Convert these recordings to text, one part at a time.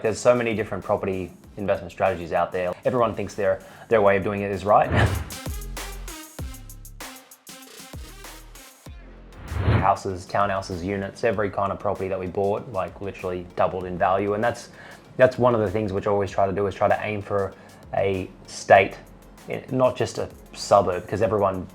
There's so many different property investment strategies out there. Everyone thinks their way of doing it is right. Houses, townhouses, units, every kind of property that we bought, like literally doubled in value. And that's one of the things which I always try to do, is try to aim for a state, not just a suburb, because everyone,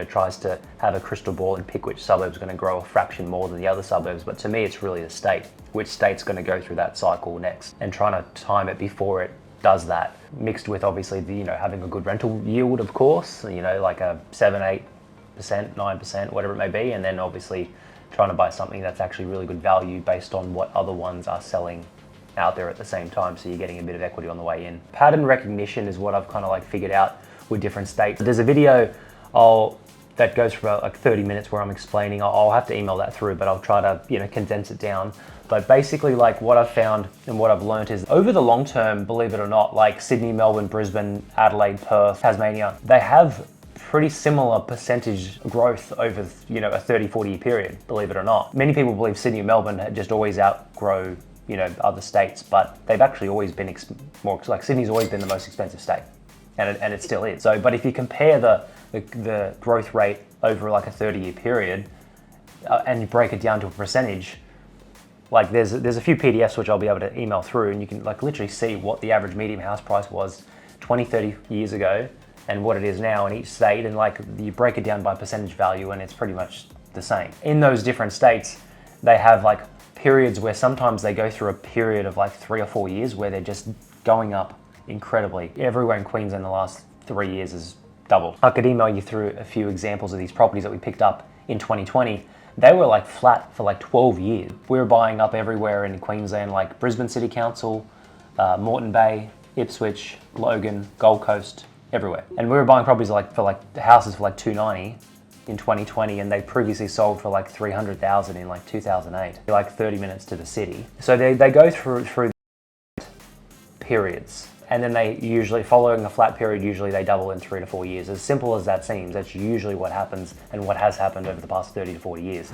tries to have a crystal ball and pick which suburb's going to grow a fraction more than the other suburbs. But to me, it's really the state. Which state's going to go through that cycle next, and trying to time it before it does that. Mixed with obviously the, having a good rental yield, of course, like a 7, 8%, 9%, whatever it may be. And then obviously trying to buy something that's actually really good value based on what other ones are selling out there at the same time. So you're getting a bit of equity on the way in. Pattern recognition is what I've kind of like figured out with different states. There's a video that goes for about like 30 minutes where I'm explaining. I'll have to email that through, but I'll try to condense it down. But basically, like, what I've found and what I've learned is, over the long term, believe it or not, like Sydney, Melbourne, Brisbane, Adelaide, Perth, Tasmania, they have pretty similar percentage growth over a 30, 40 year period, believe it or not. Many people believe Sydney and Melbourne just always outgrow other states, but they've actually always been more, like Sydney's always been the most expensive state, and it still is. So, but if you compare the growth rate over like a 30-year period, and you break it down to a percentage, like there's a few PDFs which I'll be able to email through, and you can like literally see what the average median house price was 20, 30 years ago and what it is now in each state, and like you break it down by percentage value and it's pretty much the same. In those different states, they have like periods where sometimes they go through a period of like 3 or 4 years where they're just going up incredibly. Everywhere in Queensland in the last 3 years has doubled. I could email you through a few examples of these properties that we picked up in 2020. They were like flat for like 12 years. We were buying up everywhere in Queensland, like Brisbane City Council, Moreton Bay, Ipswich, Logan, Gold Coast, everywhere. And we were buying properties for houses for like $290 in 2020, and they previously sold for like $300,000 in like 2008. Like 30 minutes to the city. So they go through periods. And then they usually, following a flat period, usually they double in 3 to 4 years. As simple as that seems, that's usually what happens and what has happened over the past 30 to 40 years.